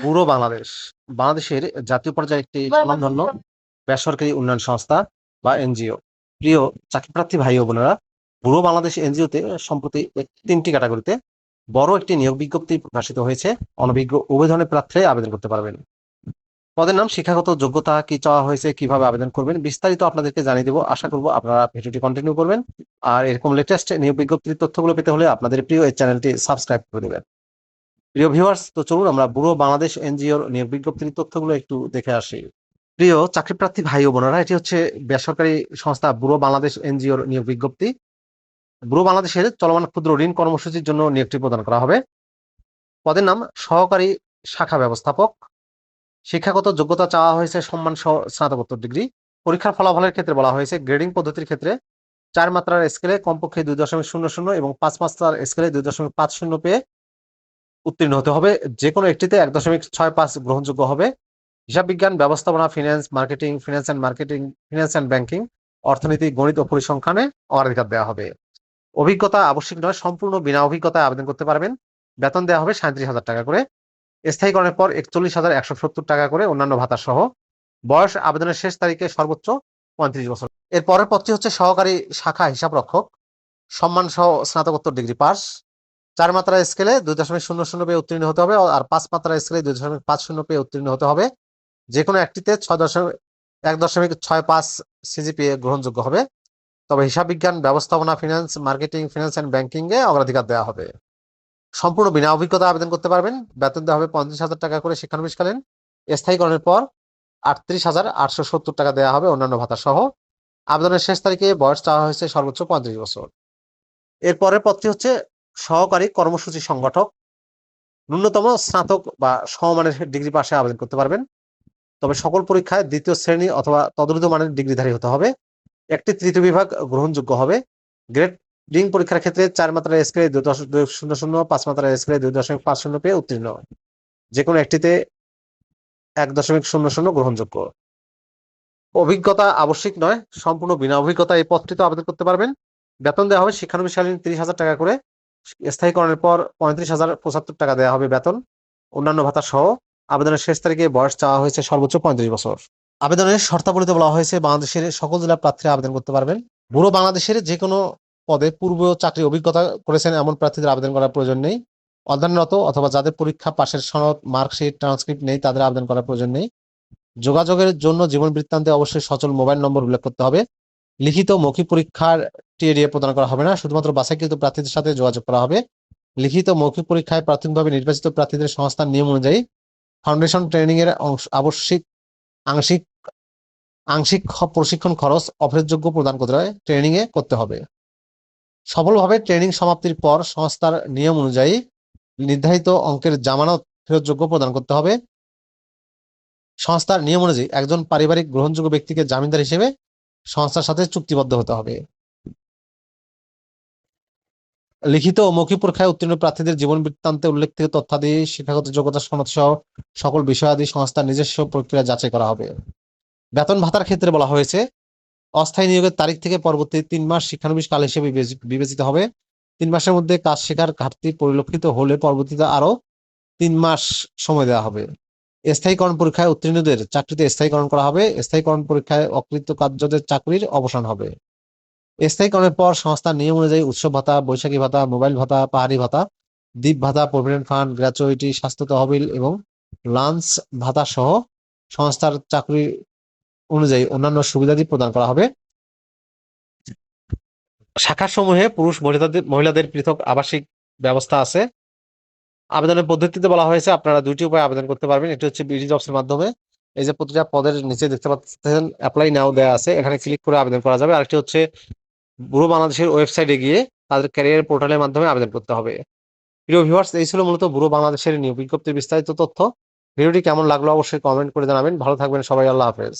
Bureau Bangladesh বাংলাদেশের জাতীয় পর্যায়ে একটি স্বনামধন্য বেসরকারি উন্নয়ন সংস্থা বা এনজিও। প্রিয় চাকরিপ্রার্থী ভাই ও বোনেরা, ব্যুরো বাংলাদেশ এনজিওতে সম্প্রতি তিনটি ক্যাটাগরিতে বড় একটি নিয়োগ বিজ্ঞপ্তি প্রকাশিত হয়েছে। অনভিজ্ঞ উভয় ধরনের প্রার্থী আবেদন করতে পারবেন। পদের নাম, শিক্ষাগত যোগ্যতা কি চাওয়া হয়েছে, কিভাবে আবেদন করবেন, বিস্তারিত আপনাদেরকে জানিয়ে দেবো। আশা করবো আপনারা ভিডিওটি কন্টিনিউ করবেন। আর এরকম লেটেস্ট নিয়োগ বিজ্ঞপ্তির তথ্যগুলো পেতে হলে আপনাদের প্রিয় এই চ্যানেলটি সাবস্ক্রাইব করে দেবেন। প্রিয় ভিউয়ার্স, তো চলুন আমরা ব্যুরো বাংলাদেশ এনজিওর নিয়োগ বিজ্ঞপ্তির তথ্যগুলো একটু দেখে আসি। প্রিয় চাকরিপ্রার্থী ভাই ও বোনেরা, এটি হচ্ছে বেসরকারি সংস্থা ব্যুরো বাংলাদেশ এনজিওর নিয়োগ বিজ্ঞপ্তি। ব্যুরো বাংলাদেশের চলমান ক্ষুদ্র ঋণ কর্মসূচির জন্য নিয়োগটি প্রদান করা হবে। পদের নাম সহকারী শাখা ব্যবস্থাপক। শিক্ষাগত যোগ্যতা চাওয়া হয়েছে সম্মান সহ স্নাতকোত্তর ডিগ্রি। পরীক্ষার ফলাফলের ক্ষেত্রে বলা হয়েছে গ্রেডিং পদ্ধতির ক্ষেত্রে 4 মাত্রার স্কেলে কমপক্ষে 2.00 এবং 5 মাত্রার স্কেলে 2.50 পেয়ে উত্তীর্ণ হতে হবে। যে কোনো একটিতে 1.65 গ্রহণযোগ্য হবে। হিসাব বিজ্ঞান, ব্যবস্থাপনা, finance marketing, finance and banking, অর্থনীতি, গণিত ও পরিসংখ্যানে অগ্রাধিকার দেওয়া হবে। অভিজ্ঞতা আবশ্যিক নয়, সম্পূর্ণ বিনা অভিজ্ঞতায় আবেদন করতে পারবেন। বেতন দেওয়া হবে 37,000 টাকা করে, স্থায়ীকরণের পর 41,170 টাকা করে, অন্যান্য ভাতা সহ। বয়স আবেদনের শেষ তারিখে সর্বোচ্চ 35 বছর। এর পরের পদটি হচ্ছে সহকারী শাখা হিসাব রক্ষক, সম্মান সহ স্নাতকোত্তর ডিগ্রি পাস। 4 মাত্রার স্কেলে 2.00 পেয়ে উত্তীর্ণ হতে হবে, আর 5 মাত্রার স্কেলে 2.50 পেয়ে উত্তীর্ণ হতে হবে। যে কোনো একটিতে 1.65 সিজিপিএ গ্রহণযোগ্য হবে। তবে হিসাব বিজ্ঞান, ব্যবস্থাপনা, ফিন্যান্স অ্যান্ড ব্যাংকিং এ অগ্রাধিকার দেওয়া হবে। সম্পূর্ণ বিনা অভিজ্ঞতা আবেদন করতে পারবেন। বেতন দেওয়া হবে 35,000 টাকা করে শিক্ষানবিশকালীন। স্থায়ীকরণের পর 38,870 টাকা দেওয়া হবে, অন্যান্য ভাতা সহ। আবেদনের শেষ তারিখে বয়স চাওয়া হয়েছে সর্বোচ্চ 35 বছর। এর পরের পদটি হচ্ছে সহকারী কর্মসূচি সংগঠক। ন্যূনতম স্নাতক বা সমমানের ডিগ্রি পাশে আবেদন করতে পারবেন। তবে সকল পরীক্ষায় 2য় শ্রেণী অথবা তদূর্ধ্ব মানের ডিগ্রিধারী হতে হবে। একটি তৃতীয় বিভাগ গ্রহণযোগ্য হবে। গ্রেডিং পরীক্ষার ক্ষেত্রে 4 মাত্রার স্কেলে 2.00, 5 মাত্রার স্কেলে 2.50 পেয়ে উত্তীর্ণ। যে কোনো একটিতে 1.00 গ্রহণযোগ্য। অভিজ্ঞতা আবশ্যিক নয়, সম্পূর্ণ বিনা অভিজ্ঞতা এই পদটিতে আবেদন করতে পারবেন। বেতন দেওয়া হবে শিক্ষানবিশকালীন 30,000 টাকা করে, স্থায়ীকরণের পর 35,075 টাকা দেওয়া হবে বেতন, অন্যান্য ভাতা সহ। আবেদনের শেষ তারিখে বয়স চাওয়া হয়েছে সর্বোচ্চ 35 বছর। আবেদনের শর্তাবলীতে বলা হয়েছে বাংলাদেশের সকল জেলার প্রার্থীরা আবেদন করতে পারবেন। ব্যুরো বাংলাদেশের যে কোনো পদে পূর্ব চাকরি অভিজ্ঞতা করেছেন এমন প্রার্থীদের আবেদন করার প্রয়োজন নেই। অধ্যয়নরত অথবা যাদের পরীক্ষা পাশের সনদ, মার্কশিট, ট্রান্সক্রিপ্ট নেই তাদের আবেদন করার প্রয়োজন নেই। যোগাযোগের জন্য জীবন বৃত্তান্তে অবশ্যই সচল মোবাইল নম্বর উল্লেখ করতে হবে। লিখিত মৌখিক পরীক্ষার টিএডিএ প্রদান করা হবে না, শুধুমাত্র বাছাইকৃত প্রার্থীদের সাথে যোগাযোগ করা হবে। লিখিত মৌখিক পরীক্ষায় প্রাথমিকভাবে নির্বাচিত প্রার্থীদের সংস্থার নিয়ম অনুযায়ী ফাউন্ডেশন ট্রেনিং এর আবশ্যিক আংশিক আংশিক প্রশিক্ষণ খরচ অফেরতযোগ্য প্রদান করতে ট্রেনিং এ করতে হবে। সফলভাবে ট্রেনিং সমাপ্তির পর সংস্থার নিয়ম অনুযায়ী নির্ধারিত অঙ্কের জামানত ফেরতযোগ্য প্রদান করতে হবে। সংস্থার নিয়ম অনুযায়ী একজন পারিবারিক গ্রহণযোগ্য ব্যক্তিকে জামিনদার হিসেবে সংস্থার সাথে চুক্তিবদ্ধ হতে হবে। লিখিত ও মৌখিক পরীক্ষায় উত্তীর্ণ প্রার্থীদের জীবন বৃত্তান্তে উল্লেখিত তথ্যাদি, শিক্ষাগত যোগ্যতা সনদ সহ সকল বিষয়াদি সংস্থার নিজস্ব প্রক্রিয়া যাচাই করা হবে। বেতন ভাতার ক্ষেত্রে বলা হয়েছে অস্থায়ী নিয়োগের তারিখ থেকে পরবর্তী 3 মাস শিক্ষানবিশ কাল হিসেবে বিবেচিত হবে। 3 মাসের মধ্যে কাজ শেখার ঘাটতি পরিলক্ষিত হলে পরবর্তীতে আরো 3 মাস সময় দেওয়া হবে। স্থায়ীকরণ পরীক্ষায় উত্তীর্ণদের চাকরিতে স্থায়ীকরণ করা হবে। স্থায়ীকরণ পরীক্ষায় অকৃতকার্যদের চাকরির অবসান হবে। স্থায়ীকরণের পর সংস্থার নিয়ম অনুযায়ী উৎসব ভাতা, বৈশাখী ভাতা, মোবাইল ভাতা, পাহাড়ি ভাতা, দ্বীপ ভাতা, প্রভিডেন্ট ফান্ড, গ্র্যাচুইটি, স্বাস্থ্য তহবিল এবং লাঞ্চ ভাতা সহ সংস্থার চাকরি অনুযায়ী অন্যান্য সুবিধাদি প্রদান করা হবে। শাখাসমূহে পুরুষ মহিলাদের পৃথক আবাসিক ব্যবস্থা আছে। আবেদনের পদ্ধতিতে বলা হয়েছে আপনারা 2টি উপায়ে আবেদন করতে পারবেন। এটি হচ্ছে বিডি জবসের মাধ্যমে। এই যে প্রতিটা পদের নিচে দেখতে পাচ্ছেন অ্যাপ্লাই নাও দেওয়া আছে, এখানে ক্লিক করে আবেদন করা যাবে। আরেকটি হচ্ছে ব্যুরো বাংলাদেশের ওয়েবসাইটে গিয়ে তাদের ক্যারিয়ার পোর্টালের মাধ্যমে আবেদন করতে হবে। প্রিয় ভিউয়ার্স, এই ছিল মূলত ব্যুরো বাংলাদেশের নিয়োগ বিজ্ঞপ্তির বিস্তারিত তথ্য। ভিডিওটি কেমন লাগলো অবশ্যই কমেন্ট করে জানাবেন। ভালো থাকবেন সবাই, আল্লাহ হাফেজ।